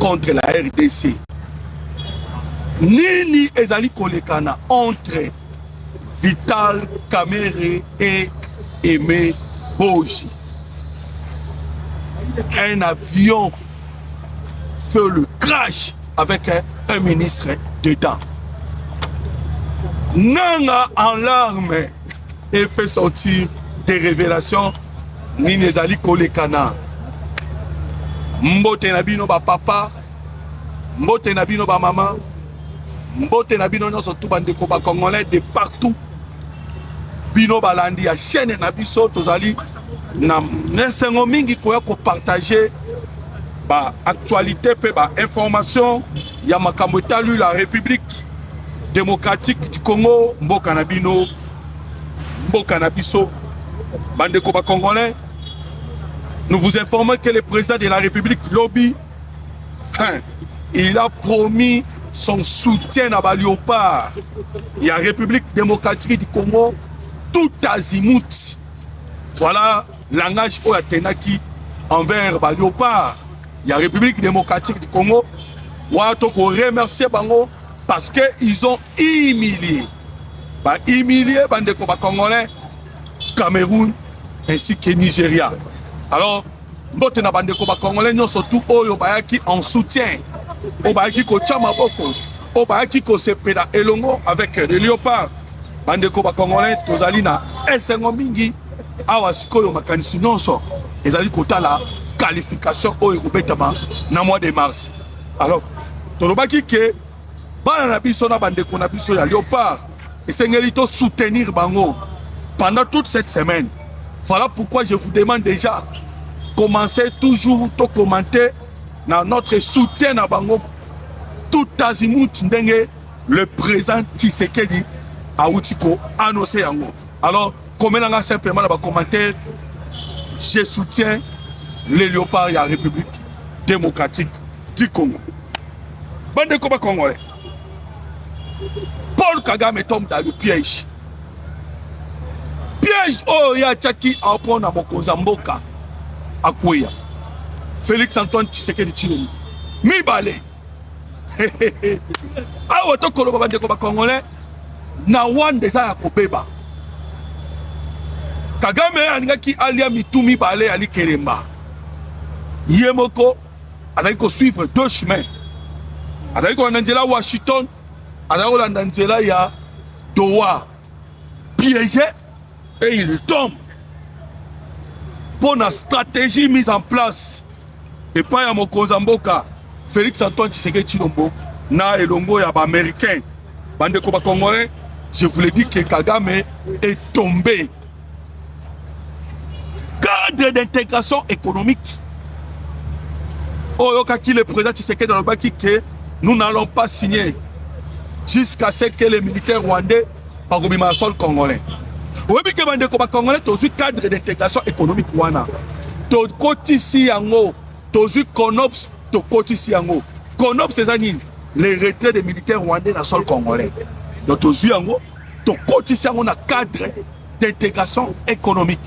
contre la RDC. Nini ezali kolekana entre Vital Kamerhe et Aimé Boji. Un avion fait le crash avec un ministre dedans. Nanga en larmes et fait sortir des révélations. Nini ezali kolekana. Mbote nabino ba papa, mbote nabino ba maman, mbote nabino nyonso tout bandeko ba congolais de partout. Bino balandi ya chaîne na biso tozali na nesengo mingi koya ko partager ba actualité pe ba information ya makambo etalu la République démocratique du Congo, mboka na bino, mboka na biso bandeko ba congolais. Nous vous informons que le président de la République, Lobby, il a promis son soutien à Léopard. Il y a la République démocratique du Congo, tout azimut. Voilà le langage Oyatenaki envers Léopard. Il y a la République démocratique du Congo. On va remercier Bango parce qu'ils ont humilié. Humilié les Congolais, Cameroun ainsi que Nigeria. Alors, mbote na bandeko ba congolais non surtout oyo bayaki en soutien. O bayaki ko chama boko, o bayaki ko sepela elongo avec le Léopard. Bandeko ba congolais tozali na esengo mingi awa sikoyo makanisi nyonso ezali kotala qualification oyo kobetama na mois de mars. Alors, tolobaki ke bana na biso na bandeko na biso ya Léopard esengeli to soutenir bango pendant toute cette semaine. Voilà pourquoi je vous demande déjà, commencez toujours à commenter dans notre soutien à Bango, tout azimut ndenge le président Tshisekedi a outiko annoncé yango. Alors, commentez simplement dans les commentaires, je soutiens les Léopards et la République démocratique du Congo. Bande Koba Congolais. Paul Kagame tombe dans le piège. Piège oh ya tchaki en prendre à Mokozamboka à Kouya. Félix Antoine Tshisekedi Tshilombo. Mi balé. Ah auto koloba bande ko ba congolais na wan desa ya kobeba. Kagame alingaki alia mitumi balé ali Keremba. Yemoko azali ko suivre deux chemins. Azali ko ndela Washington, azali ko ndela ya Doha. Piégé et il tombe pour la stratégie mise en place et pas ya Mokozamboka Félix Antoine Tshisekedi Tshilombo na elongo ya ba américain bande ko ba congolais. Je vous l'ai dit que Kagame est tombé. Cadre d'intégration économique oyoka qui le président Tshisekedi dans le baki que nous n'allons pas signer jusqu'à ce que les militaires rwandais bagobima sol congolais. Oui, mais que les Congolais ont un cadre d'intégration économique. To kotisi yango, to Conops, to kotisi yango. Conops, c'est les retraits des militaires rwandais dans le sol congolais. Donc, to yango, to kotisi yango na cadre d'intégration économique.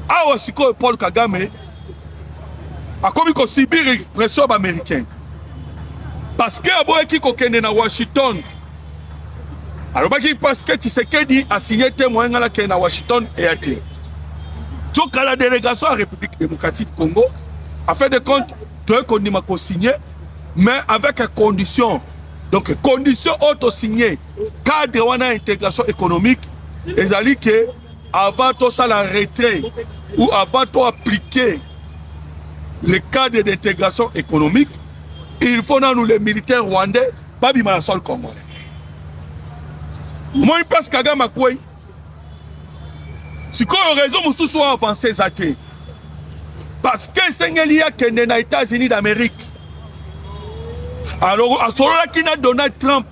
Ah, aussi que Paul Kagame a commis qu'on subit pression américaine. Parce que aboye qui kokende na Washington. Alors, parce que Tshisekedi a signé témoin à Washington et à Clé. Donc, à la délégation à la République démocratique du Congo, a fait de compte, tu as signé, mais avec une condition. Donc, condition auto-signée, cadre de l'intégration économique, et ça dit que avant tout ça, la retrait, ou avant tout appliquer le cadre d'intégration économique, il faut nous les militaires rwandais, pas bima sol congolais. Moi, je pense que Kagame a quoi? Si quoi raison, nous sommes avancés à terre. Parce que c'est les États-Unis d'Amérique. Alors, à ce moment-là, qui a Donald Trump,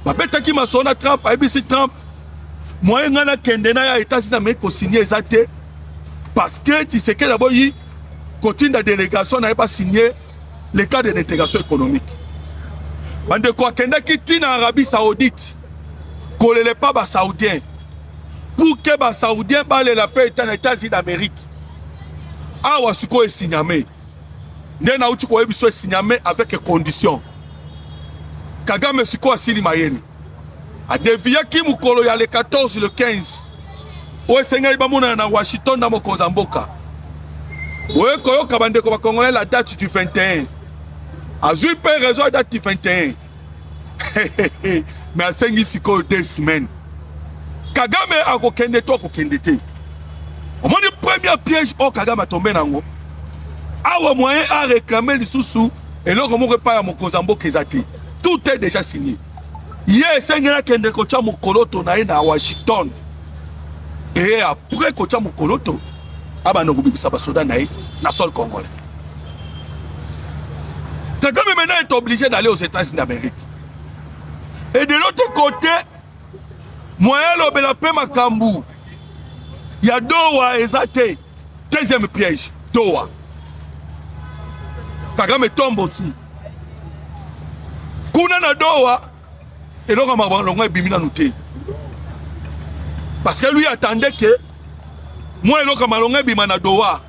je qui m'a sonné Trump, ABC Trump, moi, je suis les États-Unis d'Amérique qui ont signé les actes. Parce que tu sais que d'abord, continue la délégation n'a pas signé le cadre d'intégration économique. Bande quoi, qui tient en Arabie Saoudite. Qu'on ne pas les Saoudiens. Pour que les Saoudiens parlent la paix dans les États-Unis d'Amérique. Ah, Wasuko est signé. nde na uti koyebi so signame avec condition. Kagame siko asili mayeni adeviaki mukolo ya le 14 le 15 oyo esengeli bamona na Washington na mokonza mboka oyo koyoka bandeko bakongolais la date du 21 azwi mpe raison ya date du 21 mais asengi sikoyo 2 semaines. Kagame akokende to akokende te. Omoni premier piège oyo Kagame atombe nango awa moyen a réclamer lisusu eloko moko epai ya mokonza mboka eza te. Tout est déjà signé. Hier, Sengela kende kocha mokoloto na ye na Washington. Et après kocha mokoloto, abano kubibisa basoda na ye na sol congolais. Kagame maintenant est obligé d'aller aux États-Unis d'Amérique. Et de l'autre côté, moyen lobela pe makambu. Il y a Doha ezate. Deuxième piège, Doha. Kagame tombe aussi. Kuna na Doha, et donc on a bimina noté. Parce que lui attendait que moi et l'autre malonga bimana Doha.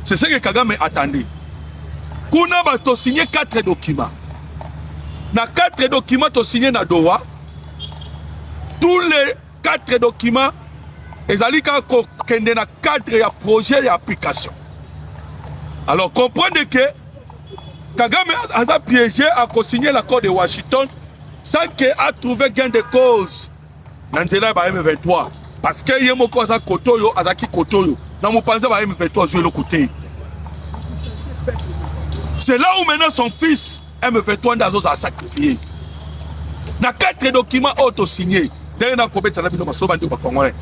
C'est ce que Kagame attendait. Kuna ba to signé 4 documents. Na 4 documents to signé na Doha. Tous les 4 documents ezali ka kende na cadre ya projet et application. Alors comprenez que Kagame a piégé à co-signer l'accord de Washington sans qu'il a trouvé gain de cause. Nantela ba M23 parce que yemo ko za kotoyo azaki kotoyo na mupanza ba M23 jouer le côté. C'est là où maintenant son fils M23 ndazo a sacrifié. Na 4 documents auto signés. D'ailleurs na kobeta na bino masoba ndi ba congolais.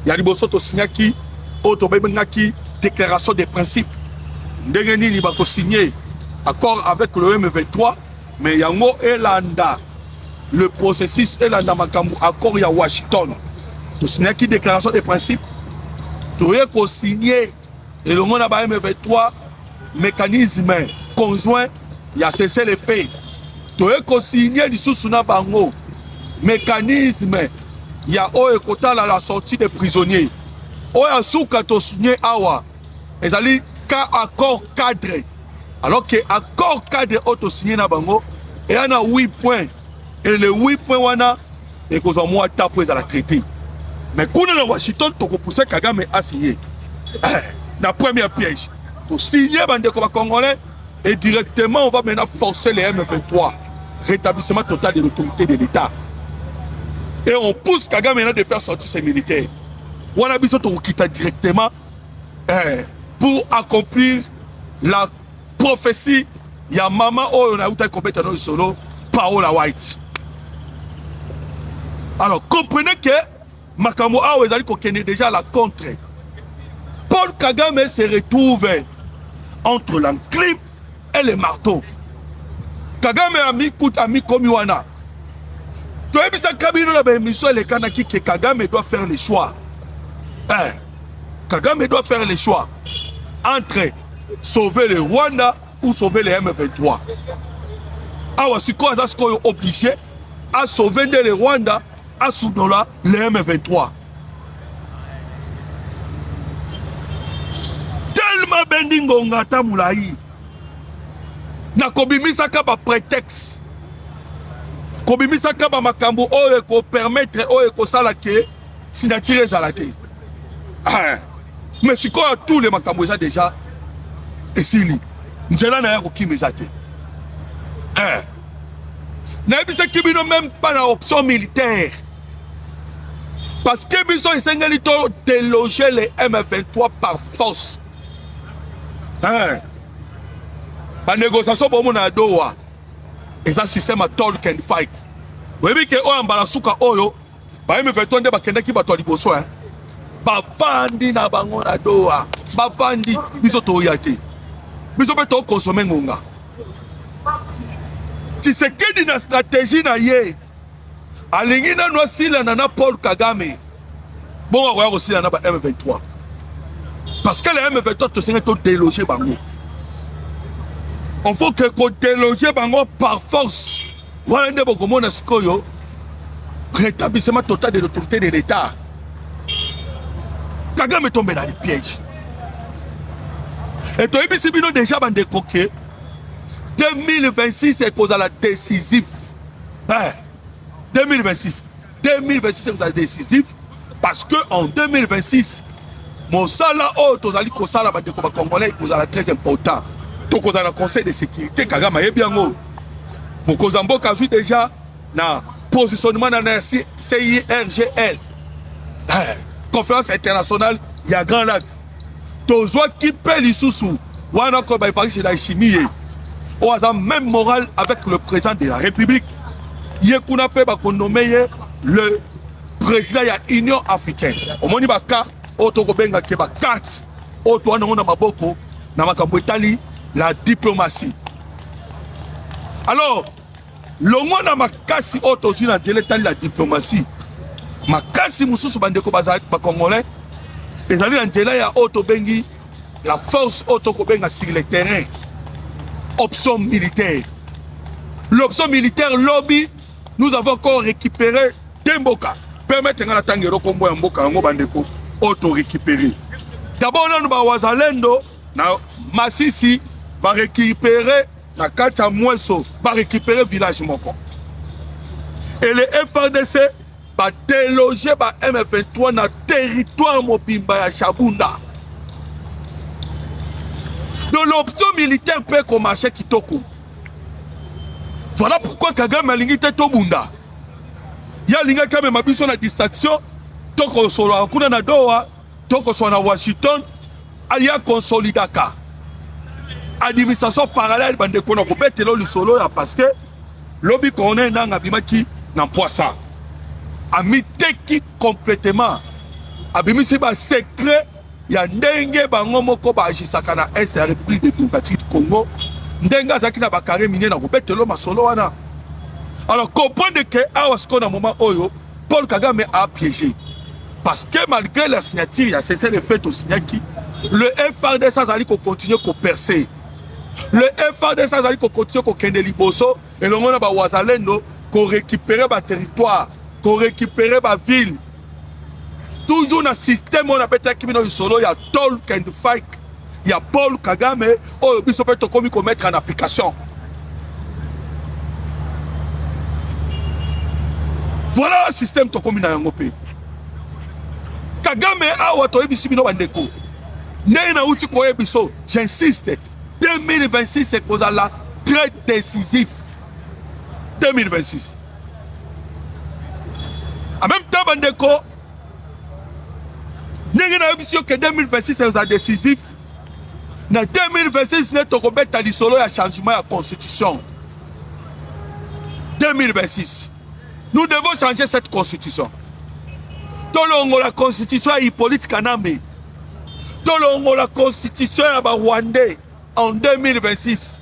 Ya liboso to signaki auto bengaki déclaration de principes. Ndenge nini ba ko signer accord avec le M23, mais yango elanda le processus elanda makambu accord ya Washington. To signer qui déclaration de principes, to yeko signer et le monde ba M23 mécanisme conjoint ya cessé les faits. To yeko signer lisusu na bango mécanisme ya o ekotala la sortie des prisonniers. O ya suka to signer awa ezali ka accord cadre. Alors que accord cadre auto signé na bango et on a 8 points et les 8 points wana et qu'on a moins tapé à la traité. Mais quand on a Washington to pousser Kagame a signé. La première piège pour signer bande comme congolais et directement on va maintenant forcer les M23 rétablissement total de l'autorité de l'État. Et on pousse Kagame maintenant de faire sortir ses militaires. On a besoin de quitter directement pour accomplir la prophétie, il y a maman oh on a eu ta compétence solo Paola White. Alors comprenez que Makambo a ezali ko kene déjà la contre. Paul Kagame se retrouve entre l'enclume et le marteau. Kagame a mis coup à mi comme wana. Tu as vu ça Kabino la émission les kanaki que Kagame doit faire les choix. Kagame doit faire les choix entre sauver le Rwanda ou sauver les M23. Awa siko azasko obligé à sauver le Rwanda, à soudola les M23. Tellement bendingo ngata mulayi. Na kobimisaka ba prétexte. Kobimisaka ba makambo oyo ko permettre oyo ko sala ke signature ezalate. Mais siko tous les makambo ça déjà et si Njela na yako kimezate. N'abisa kibino même pas la option militaire. Parce que biso esengeli to déloger les M23 par force. La négociation pour mon Doha. Et ça système à talk and fight. Vous voyez que on embala suka oyo, ba M23 nde bakenda ki bato liboso ba fandi na bango na Doha. Ba fandi biso to yate. Biso pe to consommer ngonga. Si c'est que d'une stratégie na ye. Alingi na no sila na Paul Kagame. Bon on va aussi na ba M23. Parce que les M23 to senga to déloger bango. On faut que ko déloger bango par force. Voilà ndebo komona sikoyo. Rétablissement total de l'autorité de l'État. Kagame tombe dans les pièges. Et toi, ici, déjà, 2026 est cause à la décisif. 2026 est cause à la décisif. Parce que en 2026, mon salaire, tozali ko sala ba de Congolais, cause à la très important. Donc, cause à la Conseil de sécurité, Kagama est bien haut. Mon Kozambo Kazu déjà, na positionnement dans la CIRGL. Conférence internationale, il y a Grand Lac. Tozoa qui paie l'issoussou. Wana ko ba Paris c'est la chimie. On a même moral avec le président de la République. Yekuna pe ba konomeye le président ya Union africaine. Omoni ba ka otoko benga ke ba carte. Oto wana ngona maboko na makambo etali la diplomatie. Alors, longo na makasi oto zina djele tali la diplomatie. Makasi mususu bandeko ba Congolais. Ezali na nzela ya oto bengi la force oto ko benga sur le terrain. Option militaire. L'option militaire lobby, nous avons encore récupéré Demboka. Permettez à la Tangero Kombo et Mboka Ngo Bandeko auto-récupérer. D'abord, nous avons Wazalendo, na Masisi, va récupérer na Kacha Mweso, va récupérer village Moko. Et le FRDC va déloger ba M23 na territoire Mobimba ya Chabunda. Donc l'option militaire peut commencer Kitoko. Voilà pourquoi Kagame a l'ingité Tobunda. Il y a l'ingé qui a ma biso na distraction. Toko solo akuna na Doha, toko solo na Washington, il y a consolidaka. Administration parallèle bande kona ko betelo li solo ya parce que lobby koné na ngabimaki na poisa. Ami teki complètement. Abimi c'est ba secret ya ndenge bango moko ba ajisaka na est ya République démocratique du Congo. Ndenga zaki na bakare minier na ko betelo masolo wana. Alors comprendre que à ce qu'on a moment oyo Paul Kagame a piégé. Parce que malgré la signature, il y a cessé le fait au Signaki, le FRDC a continué à percer. Le FRDC a continué à kende liboso et le monde a Wazalendo qu'on récupérer le territoire, qu'on récupérer la ville. Toujours dans le système, on a peut-être qu'il y a solo, il y a Tol Kendufike, il y a Paul Kagame, oh, il peut être mettre en application. Voilà le système to komi na yango pe. Kagame awa to ebisi bino bandeko. Ne na uti ko ebiso, j'insiste. 2026 c'est cause là très décisif. 2026. En même temps bandeko, ne na ebisi que 2026 c'est décisif. Na 2026 ne to ko beta li solo ya changement ya constitution. 2026. Nous devons changer cette constitution. Tolongo la constitution Hippolyte Kanambe. Tolongo la constitution Rwandais en 2026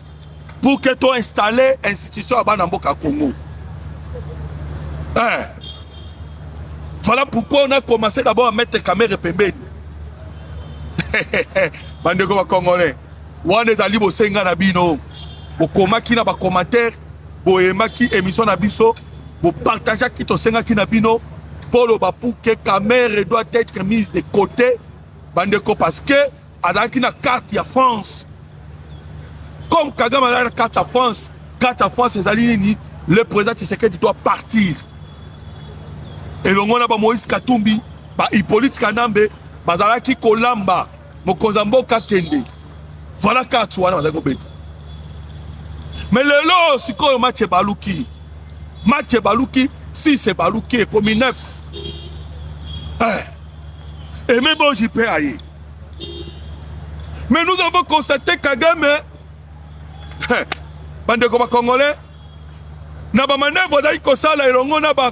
pour que tu installes l'institution à Banamboka Congo. Voilà pourquoi on a commencé d'abord à mettre les caméras pembeni. Bandeko Congolais. Wane zali bo senga na bino. Bo komaki na ba commentaire, bo emaki émission na biso. Vous partagez qui tosenga qui nabino pour que la caméra doit être mise de côté parce que avec une carte de France comme Kagame a la carte de France le président Tshisekedi doit partir et le monde Moïse Katumbi Hippolyte Kanambe bazalaki kolamba Mokonzamboka kende voilà carte wana mais le lot sikoyo match baluki Match Balouki, si c'est Balouki, comme 9. Et même bon, j'y peux aller. Mais nous avons constaté Kagame, bande de Congolais, n'a pas manœuvre d'aïkosala et l'on n'a pas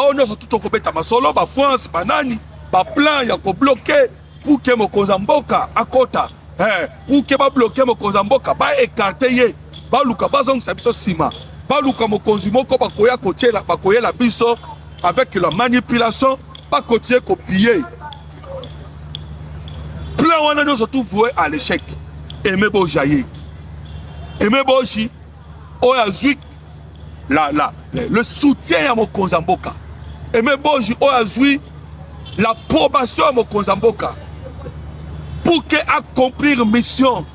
honneur tout au Kobeta Masolo, ba France, banani, ba plan, il y a qu'à bloquer pour que mon Kozamboka à Kota, pour que ba bloquer mon Kozamboka, ba écarter, ba luka bazong sabiso sima. Baluka mokonzi moko bakoya kotiela bakoya la biso avec la manipulation pas continuer copier plan wana nous surtout voué à l'échec Aimé Bojaye Aimé Boji oyazui le soutien à mokonzi mboka Aimé Boji oyazui l'approbation à mokonzi mboka pour que accomplir mission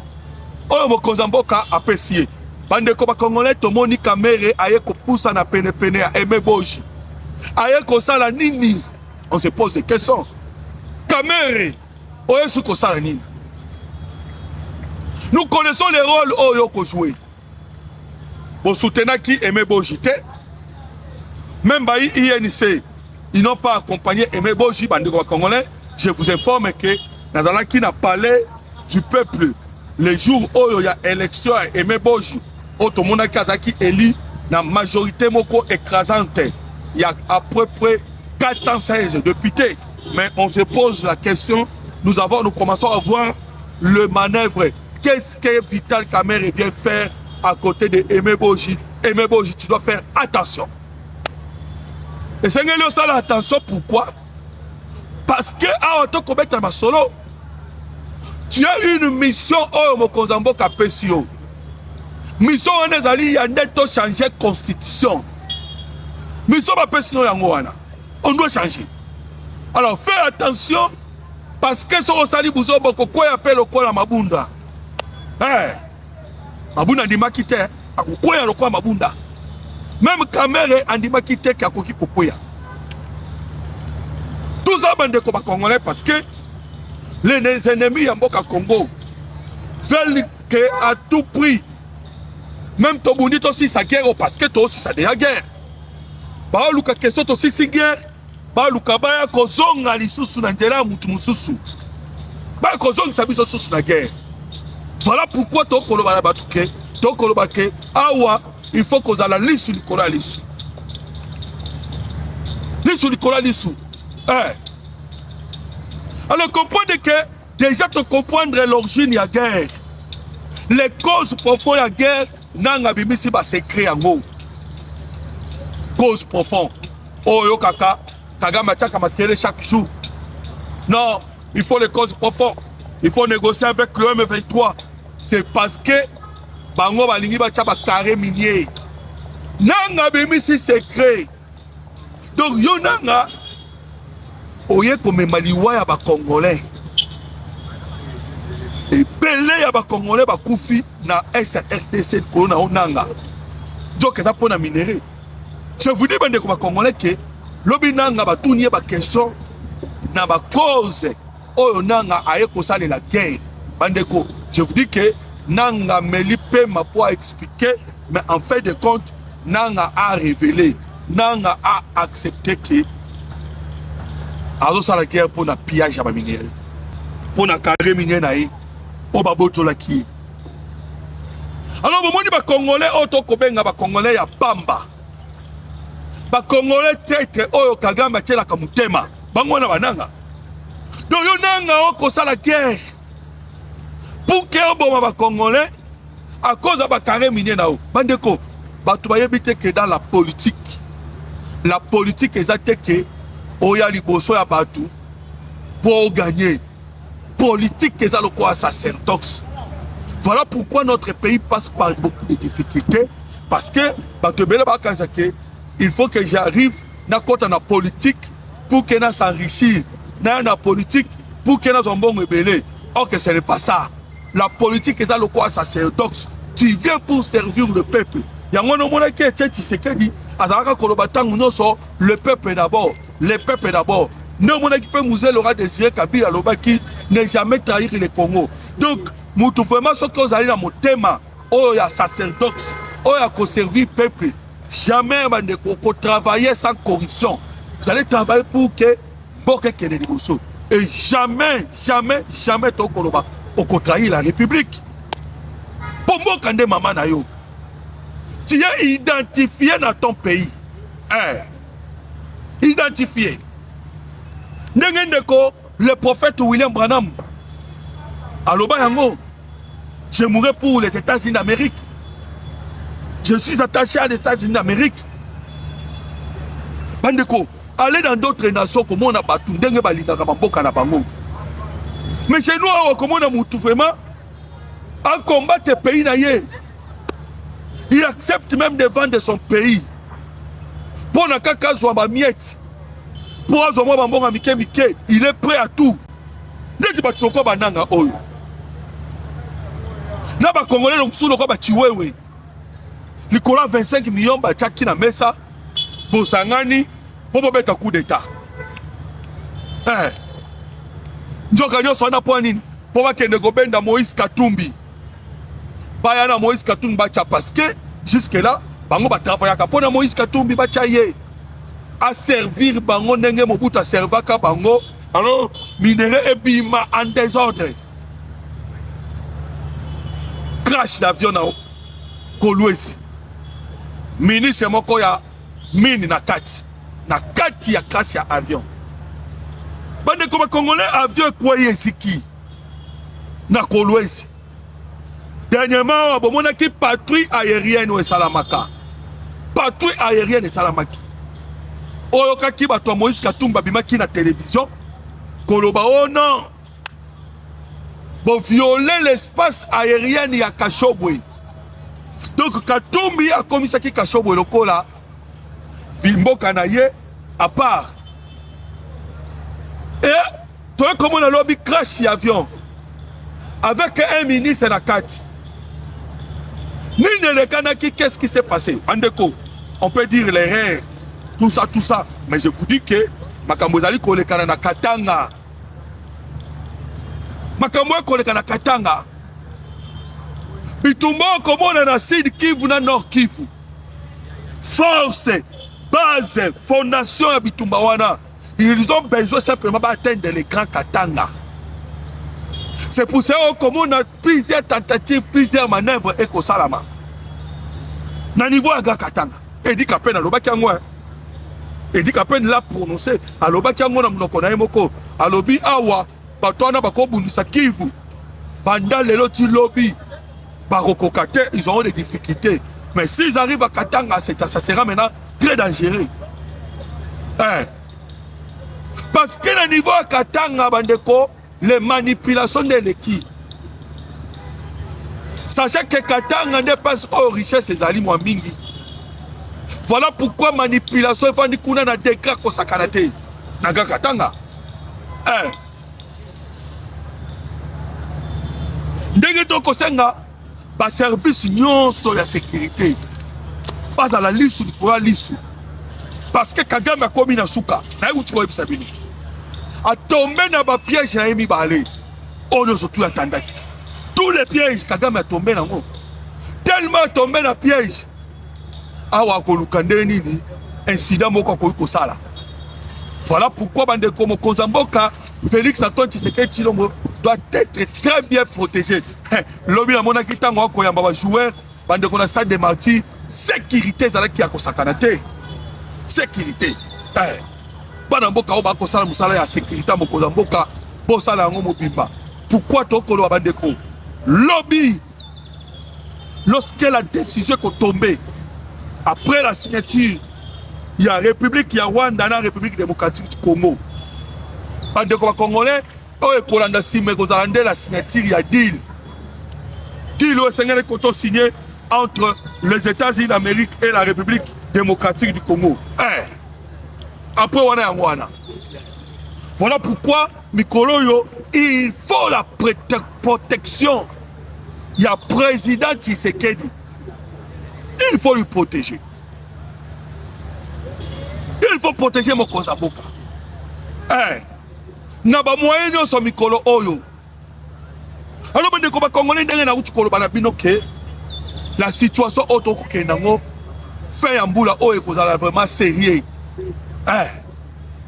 oyo mokonzi mboka apesi. Bandeko ba Congolais tomoni Kamere aye kopusa na pene pene ya Aimé Boji. Aye kosala nini? On se pose des questions. Kamere oye su kosala nini? Nous connaissons les rôles oyo ko jouer. Bon soutenaki Aimé Boji te. Même Baï INC, ils n'ont pas accompagné Aimé Boji, bandeko ba Congolais. Je vous informe que Nazalaki n'a palais du peuple les jours où il y a élection à Aimé Boji. Otomona Kazaki élit la majorité moko écrasante. Il y a à peu près 416 députés. Mais on se pose la question, nous commençons à voir le manœuvre. Qu'est-ce que Vital Kamerhe vient faire à côté de Aimé Boji? Aimé Boji, tu dois faire attention. Et c'est que attention, pourquoi? Parce que tu as une mission au Mokonzambo Kapesio. Mission on est allé, il y a netto changer constitution. Mission Kapesio Yangoana. On doit changer. Alors fais attention parce que ce Rosali Bouzo Boko quoi appelle au quoi la Mabunda. Mabunda dit makite, quoi ya quoi Mabunda. Même Kamere andi makite qui a koki kopoya. Tout ça bande de Congolais parce que les ennemis en Boka Congo veulent que à tout prix, même Tobundi aussi sa guerre parce que toi aussi ça déjà guerre. Ba luka keso aussi si guerre, ba luka ba ko zonga lisusu na njera mutu mususu. Ba ko zonga sabiso susu na guerre. Voilà pourquoi to koloba na batuke, to koloba ke awa il faut qu'on a la liste sur le coralisu. Liste sur le coralisu. Alors comprenez que déjà te comprendre l'origine de la guerre. Les causes profondes de la guerre, nanga bimisi ba secret yango. Cause profonde. Oh yo kaka, kagama tchaka makere chaque jour. Non, il faut les causes profondes. Il faut négocier avec le M23. C'est parce que bango balingi ba tchaba carré minier. Nanga bimisi secret. Donc yo nanga oye comme maliwa ya ba Congolais. Et belé ya ba Congolais ba koufi na SRTC corona onanga. Donc ça pour na minéré. Je vous dis bande ko ba Congolais que lobi nanga ba tuni ba question na ba cause oyo nanga aye ko sala la guerre. Bande ko, je vous dis que nanga melipe ma pour expliquer mais en fait de compte nanga a révélé, nanga a accepté que azo la guerre pour na pillage à minéré, pour na carré minier na o baboto la ki. Alors bon moni ba Congolais auto kobenga ba Congolais ya pamba. Ba Congolais tete oyo Kagame tela kamutema. Bango na bananga. Donc yo nanga o ko la guerre. Pour que bon ba Congolais à cause de ba carré minier na o. Bandeko batu ba yebite que dans la politique exacte que oya liboso ya batu pour gagner. Politique que ça le quoi sacerdoce. Voilà pourquoi notre pays passe par beaucoup de difficultés. Parce que il faut que j'arrive dans la politique pour que nous s'enrichisse. Dans la politique pour que nous soyons bons et belés. Or que ce n'est pas ça. La politique est ça le quoi sacerdoce. Tu viens pour servir le peuple. Il y a un moment qui est dit le peuple d'abord. Le peuple d'abord. Non, mon équipe Mouzel aura désiré Kabila Lobaki n'est jamais trahir le Congo. Donc, nous vraiment ce que vous allez dans mon thème, oh, il y a sacerdoce, oh, il y a servir le peuple. Jamais vous travailler sans corruption. Vous allez travailler pour que Boke Kene Liboso. Et jamais vous trahir la République. Pour moi, quand des mamans nayo, tu es identifié dans ton pays. Identifié. Le prophète William Branham, aloba yango, je mourrai pour les États-Unis d'Amérique. Je suis attaché à les États-Unis d'Amérique. Bandeko, allez dans d'autres nations comme on a battu, ndenge balidaka bamboka na bango. Mais chez nous, comme on a moutou vraiment, à combattre le pays naïe. Il accepte même de vendre son pays. Pour na kaka zwa ba miette. Il est prêt à tout. ndeti bato loko bananga oyo na bakongolais lokusu loko bachiwewe likolo 25 millions batiaki na mesa bosangani po bobeta coup d'état nzoka nyonso wana mpo nini po bakende kobenda Moïse Katumbi baya na Moïse Katumbi batia parce que jusque là bango batravaillaka mpo na Moïse Katumbi batia ye aservir bango ndenge Mobutu aservaka bango. Alors minéré ebima en désordre, crash d'avion na Kolwezi, ministre moko ya mine na kati ya crash ya avion. Bande comme congolais avion kwa yeziki na Kolwezi. Dernièrement abomona ki patrouille aérienne au Salamaka. Patrouille aérienne et Salamaki. Oyo kaki bato Moïse Katumbi bimaki na télévision. Koloba oh non. Bon violer l'espace aérien ya Kashobwe. Donc Katumbi a commis ça qui Kashobwe lokola. Vilmboka na ye à part. Et toi comment on a lobby crash avion avec un ministre na kati. Nini le kanaki qu'est-ce qui s'est passé? Andeko, on peut dire l'erreur, tout ça, mais je vous dis que Makambozali kolekana na Katanga. Makambo koleka na Katanga. Bitumba komona na Sud Kivu na Nord Kivu. Force, base, fondation ya bitumba wana. Ils ont besoin simplement d'atteindre les grands Katanga. C'est pour ça qu'on a plusieurs tentatives, plusieurs manœuvres et qu'on salama. Na niveau à Katanga. Et dit qu'à peine à l'Obakiangwa. Et dit qu'à peine là prononcé à l'Obakiangwa na mnoko na emoko. À l'obi awa. Batouana bako bundisa Kivu. Pendant les lotis lobby. Barokokate, ils auront des difficultés. Mais s'ils arrivent à Katanga, ça sera maintenant très dangereux. Hein? Parce que le niveau à Katanga, bandeko, les manipulations de l'équipe. Sachez que Katanga n'est pas aux richesses des aliments Mwambingi. Voilà pourquoi manipulation est vendue qu'on a un décret qu'on s'accanaté. Naga Katanga. Hein? Ndenge to kosenga ba service nyonso ya sécurité pas dans la liste du pouvoir liste parce que Kagame a commis na suka na yuti ko ebisa bini a tombé na ba piège na yemi balé on ne surtout attendait tous les pièges Kagame a tombé na ngo tellement tombé na piège awa ko lukande nini incident moko ko sala. Voilà pourquoi bande comme Kozamboka Félix Antoine Tshisekedi Tshilombo doit être très bien protégé. Lobby la monaki tango ko yamba ba joueur bande ko na stade de Martyrs sécurité zala ki akosakanate. Sécurité. Bana mboka o ba ko sala musala ya sécurité mo Kozamboka bo sala ngo mobimba. Pourquoi tokolo bande ko lobby lorsque la décision est tombée après la signature il y a République, il y a Rwanda, la République démocratique du Congo. Pendant que les Congolais, ils ont signé la signature, il y a deal. Deal est signé entre les États-Unis d'Amérique et la République démocratique du Congo. Après, on a Rwanda. Voilà pourquoi, Mikolo, il faut la protection. Il y a le président Tshisekedi. Il faut lui protéger. Il faut protéger mon Kozamboka. Naba moyen yo so mikolo oyo. Alors bande ko ba Congolais ndenge na uti koloba na bino ke la situation auto ko kenango fait ambula oyo kozala vraiment sérieux.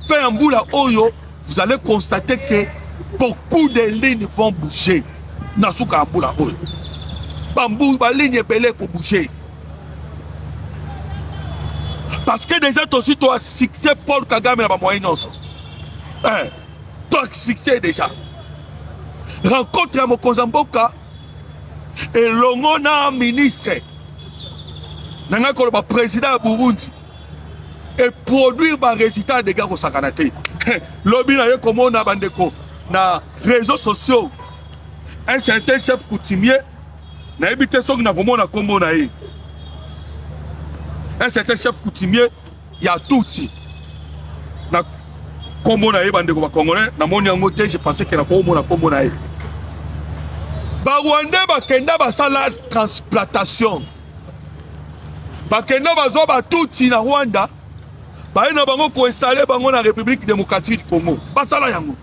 Fait ambula oyo, vous allez constater que beaucoup de lignes vont bouger. Nasuka ambula oyo. Bambou ba ligne belé ko bouger. Parce que déjà, aussi, tu as asphyxié Paul Kagame dans la moyenne. Tu as asphyxié déjà. Rencontre à Mokozamboka et l'ongona ministre. Nanga le président Burundi. Et produire un résultat des gars au Sakanate. Lobby na comme on a bandeko na réseaux sociaux. Un certain chef coutumier n'a habité son na vraiment na combo na yi. Un certain chef coutumier, il y a tout. kombo na ye bandeko ba congolais na moni yango te je pensais que na kombo na kombo na ye ba Rwandais bakenda basala transplantation bakenda bazwa batuti na Rwanda baye na bango ko installer bango na République démocratique du Congo basala yango